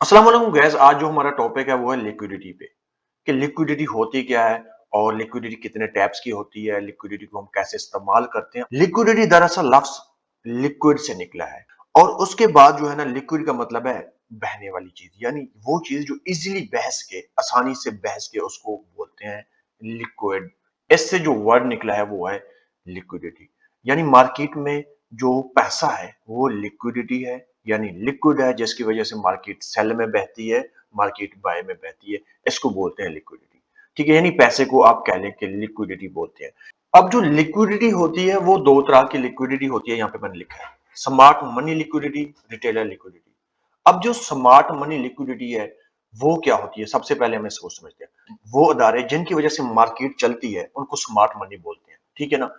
अस्सलाम वालेकुम गैस। आज जो हमारा टॉपिक है वो है लिक्विडिटी पे कि लिक्विडिटी होती क्या है और लिक्विडिटी कितने टाइप्स की होती है, लिक्विडिटी को हम कैसे इस्तेमाल करते हैं। लिक्विडिटी दरअसल लफ्ज लिक्विड से निकला है और उसके बाद जो है ना, लिक्विड का मतलब है बहने वाली चीज, यानी वो चीज जो इजीली बहस के, आसानी से बहस के, उसको बोलते हैं लिक्विड। इससे जो वर्ड निकला है वो है लिक्विडिटी, यानी मार्केट में जो पैसा है वो लिक्विडिटी है, यानी लिक्विड है जिसकी वजह से मार्केट सेल में बहती है, मार्केट बाय में बहती है। इसको बोलते हैं लिक्विडिटी। ठीक है, यानी पैसे को आप कह लें कि लिक्विडिटी बोलते हैं। अब जो लिक्विडिटी होती है वो दो तरह की लिक्विडिटी होती है, यहाँ पे मैंने लिखा है smart money liquidity, retailer liquidity. अब जो स्मार्ट मनी लिक्विडिटी है वो क्या होती है, सबसे पहले हमें सोच समझते हैं। वो अदारे जिनकी वजह से मार्केट चलती है उनको स्मार्ट मनी बोलते हैं, ठीक है ना।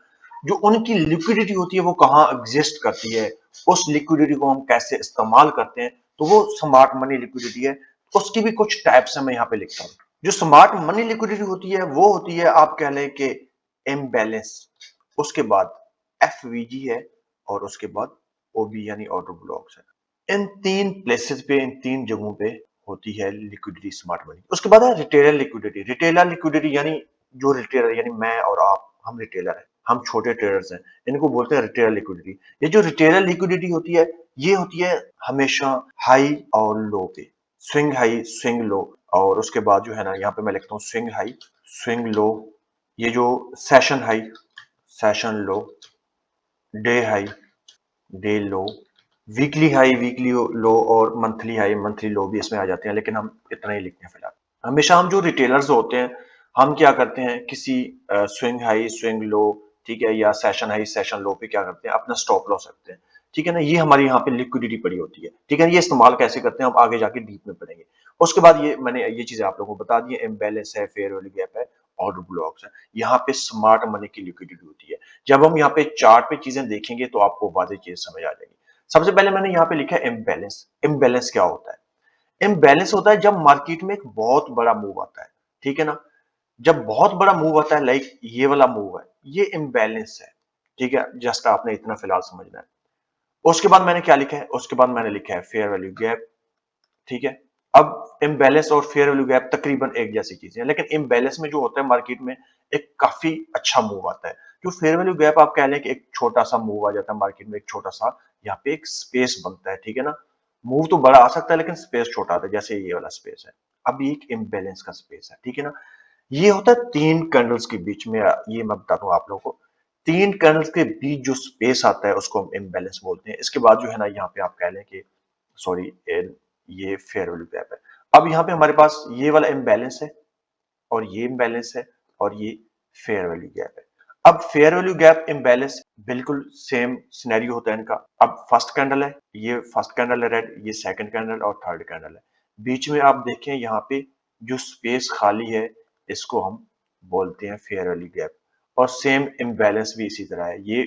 जो उनकी लिक्विडिटी होती है वो कहाँ एग्जिस्ट करती है, उस लिक्विडिटी को हम कैसे इस्तेमाल करते हैं, तो वो स्मार्ट मनी लिक्विडिटी है। उसकी भी कुछ टाइप्स है, मैं यहाँ पे लिखता हूँ। जो स्मार्ट मनी लिक्विडिटी होती है वो होती है, आप कह लें कि इम्बैलेंस, उसके बाद एफवीजी है और उसके बाद ओबी यानी ऑर्डर ब्लॉक्स है। इन तीन प्लेसेस पे, इन तीन जगहों पे होती है लिक्विडिटी स्मार्ट मनी। उसके बाद है रिटेलर लिक्विडिटी। रिटेलर लिक्विडिटी यानी जो रिटेलर, यानी मैं और आप, हम रिटेलर हैं, हम छोटे ट्रेडर्स हैं, इनको बोलते हैं रिटेलर लिक्विडिटी। ये जो रिटेलर लिक्विडिटी होती है ये होती है हमेशा हाई और लो पे, स्विंग हाई स्विंग लो। और उसके बाद जो है ना, यहाँ पे मैं लिखता हूँ स्विंग हाई स्विंग लो। ये जो session high session low, day high day low, weekly high weekly low और मंथली हाई मंथली लो भी इसमें आ जाते हैं, लेकिन हम इतना ही लिखते हैं फिलहाल। हमेशा हम जो रिटेलर्स होते हैं, हम क्या करते हैं, किसी स्विंग हाई स्विंग लो, ठीक है, या सेशन हाई सेशन लो पे क्या करते हैं, अपना स्टॉप लॉस रखते हैं। ठीक है ना, ये हमारी यहाँ पे लिक्विडिटी पड़ी होती है। ठीक है, ये इस्तेमाल कैसे करते हैं हम आगे जाके डीप में पढ़ेंगे। उसके बाद ये मैंने ये चीजें आप लोगों को बता दी है, इम्बैलेंस है, फेयर वैल्यू गैप है, ऑर्डर ब्लॉक्स है। यहाँ पे स्मार्ट मनी की लिक्विडिटी होती है। जब हम यहाँ पे चार्ट पे चीजें देखेंगे तो आपको वाज़ेह चीज समझ आ जाएगी। सबसे पहले मैंने यहाँ पे लिखा है इम्बैलेंस। इम्बैलेंस क्या होता है? इम्बैलेंस होता है जब मार्केट में एक बहुत बड़ा मूव आता है, ठीक है ना। जब बहुत बड़ा मूव आता है, लाइक ये वाला मूव है, ये इम्बैलेंस है। ठीक है, जस्ट आपने इतना फिलहाल समझना है। उसके बाद मैंने क्या लिखा है, उसके बाद मैंने लिखा है फेयर वैल्यू गैप। ठीक है, अब इम्बैलेंस और फेयर वैल्यू गैप तकरीबन एक जैसी चीजें हैं, लेकिन इम्बैलेंस में जो होता है मार्केट में एक काफी अच्छा मूव आता है। जो फेयर वैल्यू गैप आप कह लें कि एक छोटा सा मूव आ जाता है मार्केट में, एक छोटा सा, यहाँ पे एक स्पेस बनता है, ठीक है ना। मूव तो बड़ा आ सकता है लेकिन स्पेस छोटा आता है, जैसे ये वाला स्पेस है। अब ये एक इम्बैलेंस का स्पेस है, ठीक है ना। ये होता है तीन कैंडल्स के बीच में, ये मैं बताता हूँ आप लोगों को। तीन कैंडल्स के बीच जो स्पेस आता है उसको हम इम्बैलेंस बोलते हैं। इसके बाद जो है ना, यहाँ पे आप कह लें कि सॉरी, ये फेयर वैल्यू गैप है। अब यहाँ पे हमारे पास ये वाला इम्बैलेंस है और ये इम्बैलेंस है और ये फेयर वैल्यू गैप है। अब फेयर वैल्यू गैप इम्बैलेंस बिल्कुल सेम सिनेरियो होता है इनका। अब फर्स्ट कैंडल है, ये फर्स्ट कैंडल है रेड, ये सेकंड कैंडल और थर्ड कैंडल है। बीच में आप देखें यहाँ पे जो स्पेस खाली है, इसको हम बोलते हैं फेयर वैल्यू गैप। और सेम इम्बैलेंस भी इसी तरह है। ये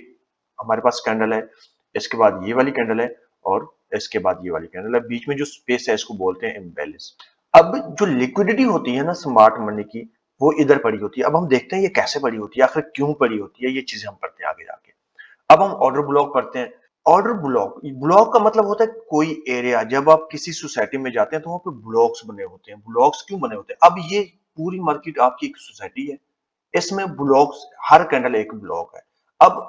हमारे पास कैंडल है, इसके बाद ये वाली कैंडल है और इसके बाद ये वाली कैंडल है, बीच में जो स्पेस है इसको बोलते हैं इम्बैलेंस। अब जो लिक्विडिटी होती है ना स्मार्ट मनी की, वो इधर पड़ी होती है। अब हम देखते हैं ये कैसे पड़ी होती है, आखिर क्यों पड़ी होती है, ये चीजें हम पढ़ते हैं आगे जाके। अब हम ऑर्डर ब्लॉक पढ़ते हैं। ऑर्डर ब्लॉक, ब्लॉक का मतलब होता है कोई एरिया। जब आप किसी सोसाइटी में जाते हैं तो वहां पे ब्लॉक्स बने होते हैं। ब्लॉक्स क्यों बने होते हैं? अब ये पूरी मार्केट आपकी एक सोसाइटी है, इसमें ब्लॉक्स, हर कैंडल एक ब्लॉक है। अब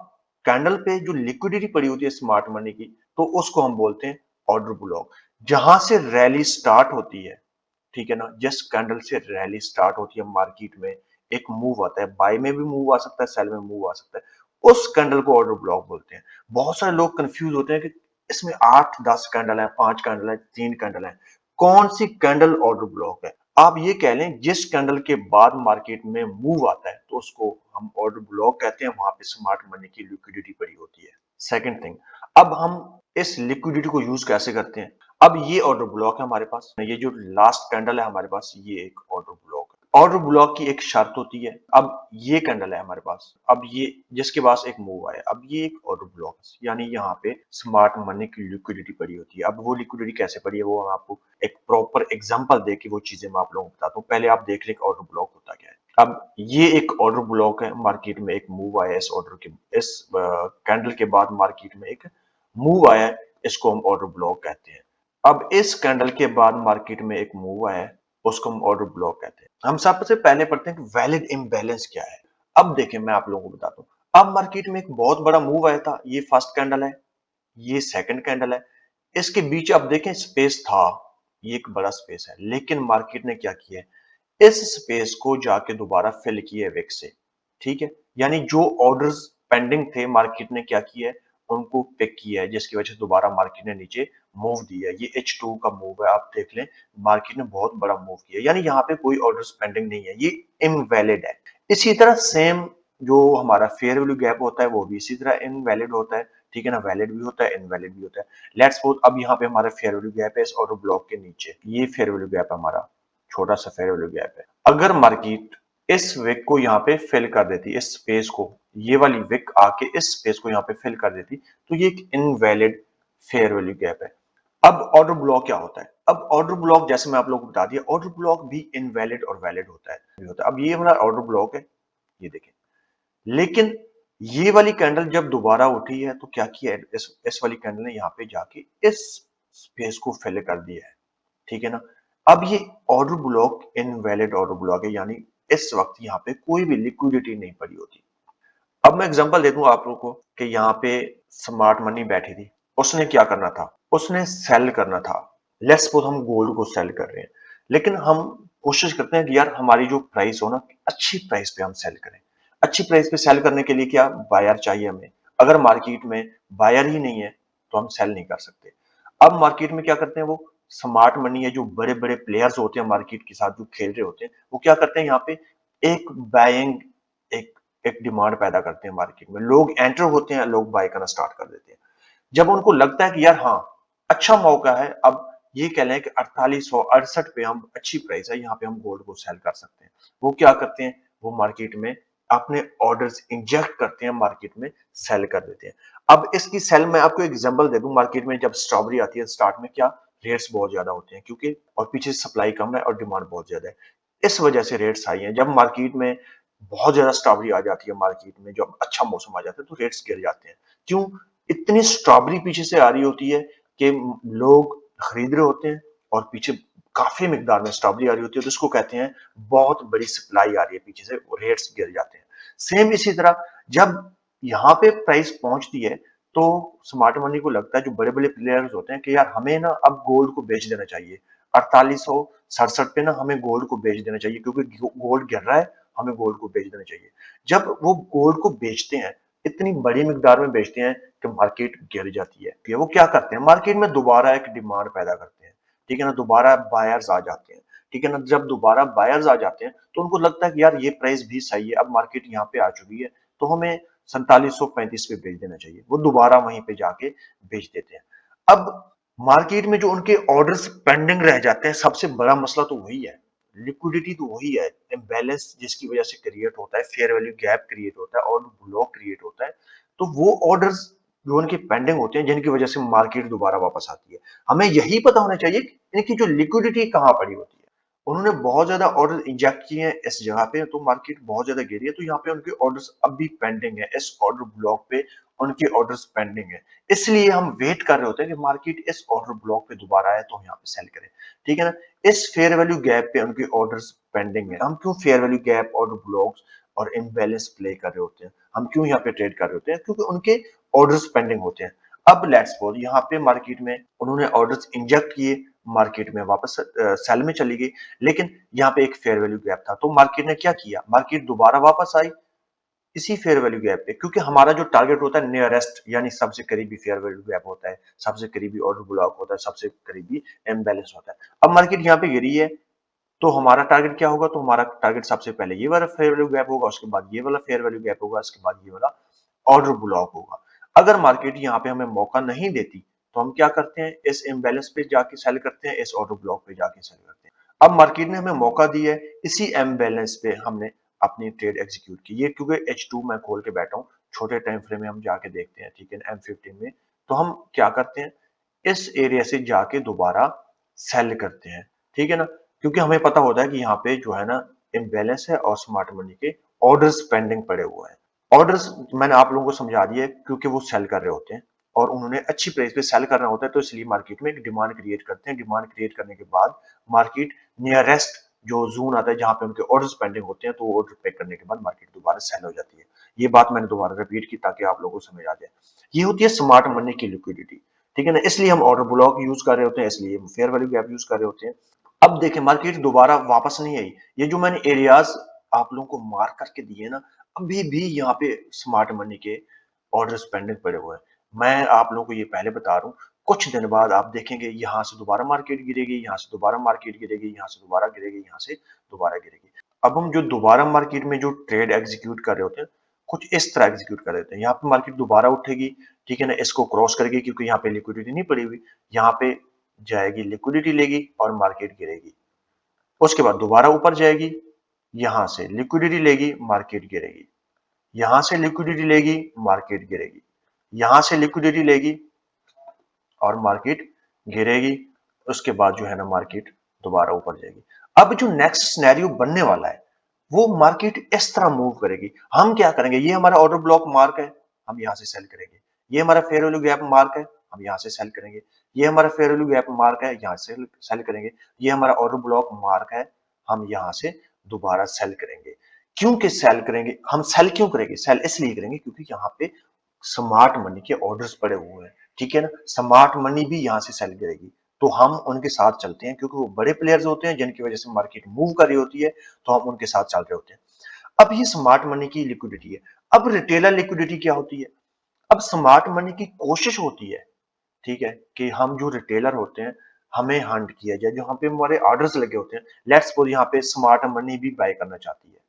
कैंडल पे जो लिक्विडिटी पड़ी होती है स्मार्ट मनी की, तो उसको हम बोलते हैं ऑर्डर ब्लॉक। जहां से रैली स्टार्ट होती है, ठीक है ना, जिस कैंडल से रैली स्टार्ट होती है मार्केट में, एक मूव आता है, बाय में भी मूव आ सकता है, सेल में मूव आ सकता है, उस कैंडल को ऑर्डर ब्लॉक बोलते हैं। बहुत सारे लोग कंफ्यूज होते हैं कि इसमें 8-10 कैंडल है, 5 कैंडल है, 3 कैंडल है, कौन सी कैंडल ऑर्डर ब्लॉक है? आप ये कह लें जिस कैंडल के बाद मार्केट में मूव आता है तो उसको हम ऑर्डर ब्लॉक कहते हैं, वहां पे स्मार्ट मनी की लिक्विडिटी पड़ी होती है। सेकंड थिंग, अब हम इस लिक्विडिटी को यूज कैसे करते हैं? अब ये ऑर्डर ब्लॉक है हमारे पास, ये जो लास्ट कैंडल है हमारे पास, ये एक ऑर्डर ब्लॉक है। ऑर्डर ब्लॉक की एक शर्त होती है। अब ये कैंडल है हमारे पास, अब ये जिसके पास एक मूव आया, अब ये एक ऑर्डर ब्लॉक है, यानी यहाँ पे स्मार्ट मनी की लिक्विडिटी पड़ी होती है। अब वो लिक्विडिटी कैसे पड़ी है, वो हम आपको एक प्रॉपर एग्जांपल देके वो चीजें मैं आप लोगों को बताता हूँ। पहले आप देख लें ऑर्डर ब्लॉक होता क्या है। अब ये एक ऑर्डर ब्लॉक है, मार्केट में एक मूव आया, इस ऑर्डर के, इस कैंडल के बाद मार्केट में एक मूव आया है, इसको हम ऑर्डर ब्लॉक कहते हैं। अब इस कैंडल के बाद मार्केट में एक मूव आया है, उसको हम ऑर्डर ब्लॉक कहते हैं। हम सबसे पहले पढ़ते हैं कि वैलिड इम्बैलेंस क्या है। अब देखिए मैं आप लोगों को बताता हूँ। अब मार्केट में एक बहुत बड़ा मूव आया था, ये फर्स्ट कैंडल है, ये सेकंड कैंडल है। इसके बीच आप देखें स्पेस था, ये एक बड़ा स्पेस है, लेकिन मार्केट ने क्या किया है, इस स्पेस को जाके दोबारा फिल किया है विक से। ठीक है, यानी जो ऑर्डर्स पेंडिंग थे मार्केट ने क्या किया है, उनको पिक किया है, जिसकी वजह से दोबारा मार्केट ने नीचे मूव दिया है। ये H2 का मूव है, आप देख लें, मार्केट ने बहुत बड़ा मूव किया, यानी यहाँ पे कोई ऑर्डर्स पेंडिंग नहीं है, ये इनवैलिड है। इसी तरह सेम जो हमारा फेयर वैल्यू गैप होता है वो भी इसी तरह इनवैलिड होता है। ठीक है ना, वैलिड भी होता है, इनवैलिड भी होता है। लेट्स सपोज अब यहाँ पे हमारा फेयर वैल्यू गैप है इस ऑर्डर ब्लॉक के नीचे, ये फेयर वैल्यू गैप हमारा छोटा सा फेयर वैल्यू गैप है। अगर मार्केट इस विक को यहाँ पे फिल कर देती, इस स्पेस को, ये वाली विक आके इस स्पेस को यहाँ पे फिल कर देती, तो ये एक इनवैलिड फेयर वैल्यू गैप है। अब ऑर्डर ब्लॉक क्या होता है? अब ऑर्डर ब्लॉक जैसे मैं आप लोगों को बता दिया, ऑर्डर ब्लॉक भी इनवैलिड और वैलिड होता है। अब ये वाला ऑर्डर ब्लॉक है, ये देखें, लेकिन ये वाली कैंडल जब दोबारा उठी है तो क्या किया है, इस वाली कैंडल ने यहाँ पे जाके इस स्पेस को फिल कर दिया है। ठीक है ना, अब ये order block invalid order block है, यानी इस वक्त यहाँ पे कोई भी लिक्विडिटी नहीं पड़ी होती। अब मैं एग्जांपल दे दूं आप लोगों को कि यहाँ पे स्मार्ट मनी बैठी थी, उसने क्या करना था, उसने सेल करना था। लेट्स सपोज हम गोल्ड को सेल कर रहे हैं, लेकिन हम कोशिश करते हैं कि यार हमारी जो प्राइस हो ना, अच्छी प्राइस पे हम सेल करें। अच्छी प्राइस पे सेल करने के लिए क्या बायर चाहिए हमें। अगर मार्केट में बायर ही नहीं है तो हम सेल नहीं कर सकते। अब मार्केट में क्या करते हैं, वो स्मार्ट मनी है, जो बड़े बड़े प्लेयर्स होते हैं मार्केट के साथ जो खेल रहे होते हैं, वो क्या करते हैं, यहाँ पे एक बाइंग, एक एक डिमांड पैदा करते हैं मार्केट में। लोग एंटर होते हैं, लोग बाय करना स्टार्ट कर देते हैं। जब उनको लगता है कि यार हाँ, अच्छा मौका है, अब ये कह लें कि 4868 पे हम अच्छी प्राइस है, यहाँ पे हम गोल्ड को सेल कर सकते हैं। वो क्या करते हैं, वो मार्केट में अपने ऑर्डर्स इंजेक्ट करते हैं, मार्केट में सेल कर देते हैं। अब इसकी सेल मैं आपको एग्जांपल दे दूं, मार्केट में जब स्ट्रॉबेरी आती है स्टार्ट में क्या रेट्स बहुत ज्यादा होते हैं, क्योंकि और पीछे सप्लाई कम है और डिमांड बहुत ज्यादा है, इस वजह से रेट्स हाई हैं। जब मार्केट में बहुत ज्यादा स्ट्रॉबेरी आ जाती है मार्केट में, जब अच्छा मौसम आ जाता है तो रेट्स गिर जाते हैं। क्यों? इतनी स्ट्रॉबेरी पीछे से आ रही होती है कि लोग खरीद रहे होते हैं, और पीछे काफी मिकदार में स्ट्रॉबेरी आ रही होती है, तो इसको कहते हैं बहुत बड़ी सप्लाई आ रही है पीछे से, रेट्स गिर जाते हैं। सेम इसी तरह जब यहाँ पे प्राइस पहुंचती है तो स्मार्ट मनी को लगता है, जो बड़े बड़े प्लेयर्स होते हैं, कि यार हमें ना अब गोल्ड को बेच देना चाहिए, 4867 पे ना हमें गोल्ड को बेच देना चाहिए, क्योंकि गोल्ड गिर रहा है, हमें गोल्ड को बेच देना चाहिए। जब वो गोल्ड को बेचते हैं, इतनी बड़ी मिकदार में बेचते हैं कि मार्केट गिर जाती है, फिर वो क्या करते हैं, मार्केट में दोबारा एक डिमांड पैदा करते हैं। ठीक है ना, दोबारा बायर्स आ जाते हैं। ठीक है ना, जब दोबारा बायर्स आ जाते हैं तो उनको लगता है कि यार ये प्राइस भी सही है, अब मार्केट यहाँ पे आ चुकी है, तो हमें 4735 पे बेच देना चाहिए। वो दोबारा वहीं पे जाके बेच देते हैं। अब मार्केट में जो उनके ऑर्डर्स पेंडिंग रह जाते हैं, सबसे बड़ा मसला तो वही है, लिक्विडिटी तो वही है, इम्बैलेंस जिसकी वजह से क्रिएट होता है, फेयर वैल्यू गैप क्रिएट होता है और ब्लॉक क्रिएट होता है। तो वो ऑर्डर्स जो उनके पेंडिंग होते हैं, जिनकी वजह से मार्केट दोबारा वापस आती है, हमें यही पता होना चाहिए कि इनकी जो लिक्विडिटी कहाँ पड़ी होती है। उन्होंने बहुत ज्यादा ऑर्डर इंजेक्ट किए हैं इस जगह पे, तो मार्केट बहुत ज्यादा गिरी है, तो यहाँ पे उनके ऑर्डर्स अब भी पेंडिंग है, इस ऑर्डर ब्लॉक पे उनके ऑर्डर्स पेंडिंग है। इसलिए हम वेट कर रहे होते हैं कि मार्केट इस ऑर्डर ब्लॉक पे दोबारा आए तो हम यहाँ पे सेल करें। ठीक है ना, इस फेयर वैल्यू गैप पे उनके ऑर्डर्स पेंडिंग है। हम क्यों fair value gap, order blocks और इम्बैलेंस प्ले कर रहे होते हैं, हम क्यों यहाँ पे ट्रेड कर रहे होते हैं, क्योंकि उनके ऑर्डर्स पेंडिंग होते हैं। अब लेट्स सपोज यहाँ पे मार्केट में उन्होंने ऑर्डर्स इंजेक्ट किए, मार्केट में वापस सेल में चली गई, लेकिन यहाँ पे एक फेयर वैल्यू गैप था, तो मार्केट ने क्या किया, मार्केट दोबारा वापस आई इसी फेयर वैल्यू गैप पे, क्योंकि हमारा जो टारगेट होता है नियरेस्ट, यानी सबसे करीबी फेयर वैल्यू गैप होता है, सबसे करीबी ऑर्डर ब्लॉक होता है, सबसे करीबी इम्बैलेंस होता है। अब मार्केट यहाँ पे गिरी है, तो हमारा टारगेट क्या होगा, तो हमारा टारगेट सबसे पहले ये वाला फेयर वैल्यू गैप होगा, उसके बाद ये वाला फेयर वैल्यू गैप होगा, उसके बाद ये वाला ऑर्डर ब्लॉक होगा। अगर मार्केट यहाँ पे हमें मौका नहीं देती तो हम क्या करते हैं, इस इम्बैलेंस पे जाके सेल करते हैं, इस ऑर्डर ब्लॉक पे जाके सेल करते हैं। अब मार्केट ने हमें मौका दिया है, इसी इम्बैलेंस पे हमने अपनी ट्रेड एग्जीक्यूट की। ये क्योंकि H2 मैं खोल के बैठा हूँ, छोटे टाइम फ्रेम में हम जाके देखते हैं, ठीक है, M15 में, तो हम क्या करते हैं, इस एरिया से जाके दोबारा सेल करते हैं। ठीक है ना, क्योंकि हमें पता होता है कि यहाँ पे जो है ना इम्बैलेंस है और स्मार्ट मनी के ऑर्डर्स पेंडिंग पड़े हुए हैं। ऑर्डर्स मैंने आप लोगों को समझा दिया है, क्योंकि वो सेल कर रहे होते हैं। और उन्होंने अच्छी प्राइस पे सेल करना होता है, तो इसलिए मार्केट में एक डिमांड क्रिएट करते हैं। डिमांड क्रिएट करने के बाद मार्केट नियरेस्ट जो जोन आता है जहां पे उनके ऑर्डर्स पेंडिंग होते हैं, तो वो ऑर्डर पे करने के बाद मार्केट दोबारा सेल हो जाती है। ये बात मैंने दोबारा रिपीट की ताकि आप लोगों को समझ आ जाए। ये होती है स्मार्ट मनी की लिक्विडिटी, ठीक है ना। इसलिए हम ऑर्डर ब्लॉक यूज कर रहे होते हैं, इसलिए फेयर वैल्यू गैप यूज कर रहे होते हैं। अब देखें मार्केट दोबारा वापस नहीं आई। ये जो मैंने एरियाज आप लोगों को मार्क करके दिए ना, अभी भी यहाँ पे स्मार्ट मनी के ऑर्डर्स पेंडिंग पड़े हुए हैं। मैं आप लोगों को ये पहले बता रहा हूँ, कुछ दिन बाद आप देखेंगे यहाँ से दोबारा मार्केट गिरेगी, यहाँ से दोबारा मार्केट गिरेगी, यहाँ से दोबारा गिरेगी, यहाँ से दोबारा गिरेगी। अब हम जो दोबारा मार्केट में जो ट्रेड एग्जीक्यूट कर रहे होते हैं, कुछ इस तरह एग्जीक्यूट कर रहे होते हैं। यहाँ पे मार्केट दोबारा उठेगी, ठीक है ना, इसको क्रॉस करेगी क्योंकि यहाँ पे लिक्विडिटी नहीं पड़ी हुई, यहाँ पे जाएगी, लिक्विडिटी लेगी और मार्केट गिरेगी। उसके बाद दोबारा ऊपर जाएगी, यहां से लिक्विडिटी लेगी, मार्केट गिरेगी, यहां से लिक्विडिटी लेगी, मार्केट गिरेगी, यहां से लिक्विडिटी लेगी और मार्केट गिरेगी। उसके बाद जो है ना मार्केट दोबारा ऊपर जाएगी। अब जो नेक्स्ट सिनेरियो बनने वाला है, वो मार्केट इस तरह मूव करेगी। हम क्या करेंगे, ये हमारा ऑर्डर ब्लॉक मार्क है, हम यहां से सेल करेंगे। ये हमारा फेयर वैल्यू गैप मार्क है, हम यहां से सेल करेंगे। ये हमारा फेयर वैल्यू गैप मार्क है, यहां से सेल करेंगे। ये हमारा ऑर्डर ब्लॉक मार्क है, हम यहां से दोबारा सेल करेंगे। क्योंकि सेल करेंगे, हम सेल क्यों करेंगे, सेल इसलिए करेंगे क्योंकि यहाँ पे स्मार्ट मनी के ऑर्डर्स पड़े हुए हैं, ठीक है ना। स्मार्ट मनी भी यहां से सेल करेगी, तो हम उनके साथ चलते हैं क्योंकि वो बड़े प्लेयर्स होते हैं जिनकी वजह से मार्केट मूव कर रही होती है, तो हम उनके साथ चल रहे होते हैं। अब ये स्मार्ट मनी की लिक्विडिटी है। अब रिटेलर लिक्विडिटी क्या होती है। अब स्मार्ट मनी की कोशिश होती है, ठीक है, कि हम जो रिटेलर होते हैं हमें हंट किया जाए, जहां पे हमारे ऑर्डर्स लगे होते हैं। लेट्स सपोज यहाँ पे स्मार्ट मनी भी बाय करना चाहती है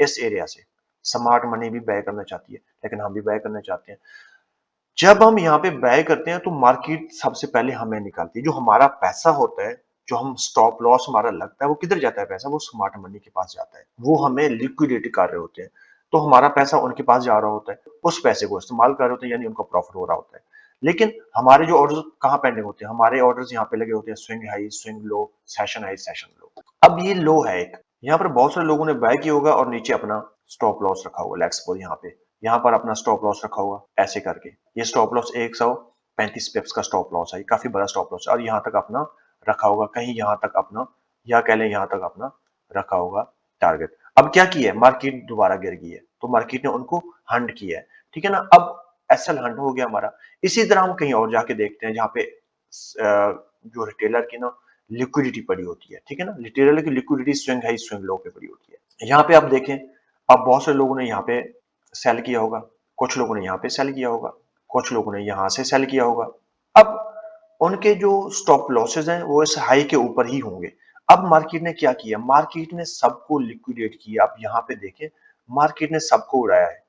इस एरिया से, स्मार्ट मनी भी बाय करना चाहती है, लेकिन हम भी बाय करना चाहते हैं। जब हम यहाँ पे बाय करते हैं तो मार्केट सबसे पहले हमें निकालती है। जो हमारा पैसा होता है, जो हम स्टॉप लॉस हमारा लगता है, वो किधर जाता है पैसा, वो स्मार्ट मनी के पास जाता है। वो हमें लिक्विडेट कर रहे होते हैं, तो हमारा पैसा उनके पास जा रहा होता है, उस पैसे को इस्तेमाल कर रहे होते हैं, यानी उनका प्रॉफिट हो रहा होता है। लेकिन हमारे जो ऑर्डर्स कहाँ पेंडिंग होते हैं, हमारे ऑर्डर्स यहाँ पे लगे होते हैं swing high, swing low, session high, session low. अब ये लो है एक, यहाँ पर बहुत सारे लोगों ने बाय किया होगा और नीचे अपना स्टॉप लॉस रखा होगा। लेट्स सपोज यहाँ पर अपना स्टॉप लॉस रखा होगा ऐसे करके। ये स्टॉप लॉस 135 पिप्स का स्टॉप लॉस है, काफी बड़ा स्टॉप लॉस है, और यहाँ तक अपना रखा होगा, कहीं यहाँ तक अपना, या कह लें यहाँ तक अपना रखा होगा टारगेट। अब क्या किया है, मार्केट दोबारा गिर गई है, तो मार्केट ने उनको हंट किया है, ठीक है ना। अब एसएल हंट हो गया हमारा। इसी तरह हम कहीं और जाके देखते हैं जहाँ पे जो रिटेलर की ना लिक्विडिटी पड़ी होती है, ठीक है ना। रिटेलर की लिक्विडिटी स्विंग हाई स्विंग लो पे पड़ी होती है। यहाँ पे आप देखें, अब बहुत से लोगों ने यहाँ पे सेल किया होगा, कुछ लोगों ने यहाँ पे सेल किया होगा, कुछ लोगों ने यहाँ से सेल किया होगा। अब उनके जो स्टॉप लॉसेस हैं वो इस हाई के ऊपर ही होंगे। अब मार्केट ने क्या किया, मार्केट ने सबको लिक्विडेट किया। आप यहाँ पे देखें, मार्केट ने सबको उड़ाया है।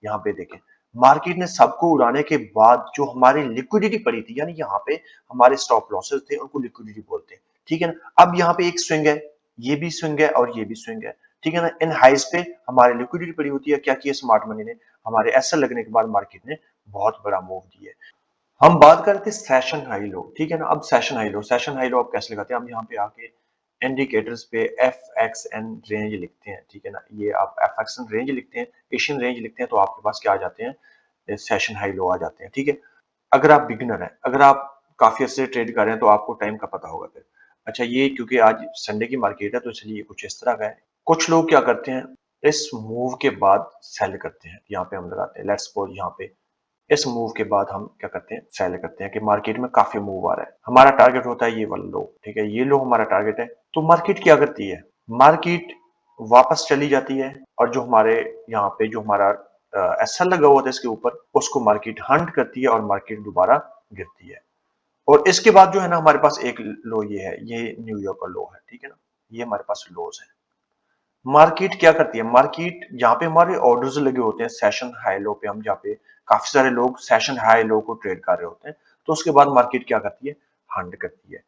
यहाँ पे देखें, मार्केट ने सबको उड़ाने के बाद जो हमारी लिक्विडिटी पड़ी थी, यानी यहाँ पे हमारे स्टॉप लॉसेस थे, उनको लिक्विडिटी बोलते हैं, ठीक है ना। अब यहाँ पे एक स्विंग है, ये भी स्विंग है और ये भी स्विंग है, ठीक है ना। इन हाइज पे हमारी लिक्विडिटी पड़ी होती है। क्या किया स्मार्ट मनी ने, हमारे एसएल लगने के बाद मार्केट ने बहुत बड़ा मूव दिया है। हम बात करते हैं सेशन हाई लो, ठीक है ना। अब सेशन हाई लो आप कैसे लगाते हैं, हम यहाँ पे आके इंडिकेटर्स पे एफ एक्स एन रेंज लिखते हैं, ठीक है ना। ये आप एफ एक्स एन रेंज लिखते हैं, एशियन रेंज लिखते हैं, तो आपके पास क्या आ जाते हैं, सेशन हाई लो आ जाते हैं, ठीक है। अगर आप बिगिनर हैं, अगर आप काफी अच्छे से ट्रेड कर रहे हैं, तो आपको टाइम का पता होगा फिर। अच्छा, ये क्योंकि आज संडे की मार्केट है, तो इसलिए कुछ इस तरह का है। कुछ लोग क्या करते हैं, इस मूव के बाद सेल करते हैं। यहाँ पे हम लगाते हैं, लेट्स सपोज यहाँ पे इस मूव के बाद हम क्या करते हैं, सेल करते हैं कि मार्केट में काफी मूव आ रहा है। हमारा टारगेट होता है ये वाला लो, ठीक है, ये लो हमारा टारगेट है। तो मार्केट क्या करती है, मार्केट वापस चली जाती है, और जो हमारे यहाँ पे जो हमारा एसएल लगा हुआ था इसके ऊपर, उसको मार्केट हंट करती है और मार्केट दोबारा गिरती है। और इसके बाद जो है ना हमारे पास एक लो ये है, ये न्यूयॉर्क का लो है, ठीक है ना। ये हमारे पास लोज है। मार्केट क्या करती है, मार्केट जहां पे हमारे ऑर्डर्स लगे होते हैं सेशन हाई लो पे, हम जहाँ पे काफी सारे लोग सेशन हाई लो को ट्रेड कर रहे होते हैं, तो उसके बाद मार्केट क्या करती है, हंट करती है।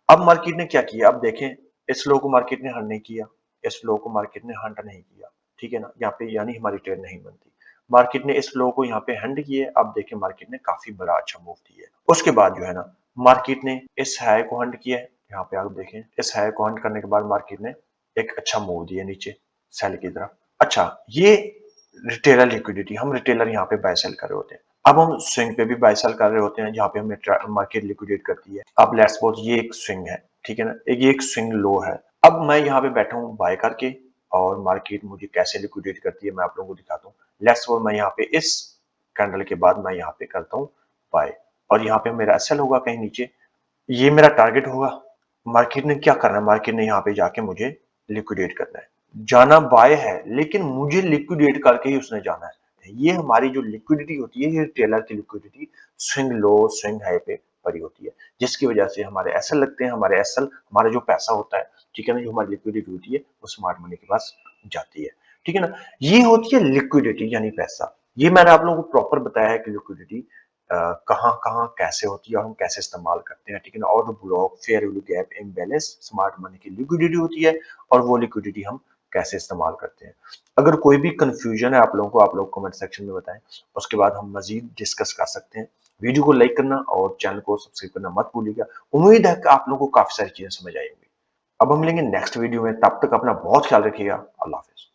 अब मार्केट ने क्या किया, अब देखें, इस लो को मार्केट ने हंट नहीं किया, इस लो को मार्केट ने हंट नहीं किया, ठीक है ना। यहाँ पे यानी हमारी ट्रेड नहीं बनती। मार्केट ने इस लो को यहाँ पे हंट किया। अब देखें, मार्केट ने काफी बड़ा अच्छा मूव दिया है। उसके बाद जो है ना मार्केट ने इस हाई को हंट किया है। यहाँ पे आप देखें, इस हाई को हंट करने के बाद मार्केट ने एक अच्छा मूव दिया नीचे सेल की तरफ। अच्छा, ये रिटेलर लिक्विडिटी, हम रिटेलर यहाँ पे बाय सेल कर रहे होते हैं। अब हम स्विंग पे भी बाय सेल कर रहे होते हैं जहाँ पे हमें मार्केट लिक्विडेट करती है। अब लेट्स सपोज ये एक स्विंग है, ठीक है ना, एक ये एक स्विंग लो है। अब मैं यहाँ पे बैठा हूँ बाय करके और मार्केट मुझे कैसे लिक्विडेट करती है मैं आप लोगों को दिखाता हूँ। लेट्स सपोज मैं यहाँ पे इस कैंडल के बाद मैं यहाँ पे करता हूँ बाय और यहाँ पे मेरा एसएल होगा कहीं नीचे, ये मेरा टारगेट होगा। मार्केट ने क्या करना है, मार्केट ने यहाँ पे जाके मुझे लिक्विडेट करना है। जाना बाय है लेकिन मुझे लिक्विडेट करके ही उसने जाना है। ये हमारी जो लिक्विडिटी होती है ये टेलर की liquidity swing low swing high पे पड़ी होती है, जिसकी वजह से हमारे एसएल लगते हैं। हमारे एसएल हमारा जो पैसा होता है, ठीक है ना, जो हमारी लिक्विडिटी होती है वो स्मार्ट मनी के पास जाती है, ठीक है ना। ये होती है लिक्विडिटी यानी पैसा। ये मैंने आप लोगों को प्रॉपर बताया है कि लिक्विडिटी कहाँ कहाँ कैसे होती है और हम कैसे इस्तेमाल करते हैं, ठीक है ना। Order block, fair value gap, imbalance smart money की लिक्विडिटी होती है और वो लिक्विडिटी हम कैसे इस्तेमाल करते हैं। अगर कोई भी कंफ्यूजन है आप लोगों को, आप लोग कमेंट सेक्शन में बताएं, उसके बाद हम मजीद डिस्कस कर सकते हैं। वीडियो को लाइक करना और चैनल को सब्सक्राइब करना मत भूलिएगा। उम्मीद है कि आप लोगों को काफी सारी चीजें समझ आई होंगी। अब हम मिलेंगे नेक्स्ट वीडियो में, तब तक अपना बहुत ख्याल रखिएगा। अल्लाह हाफिज।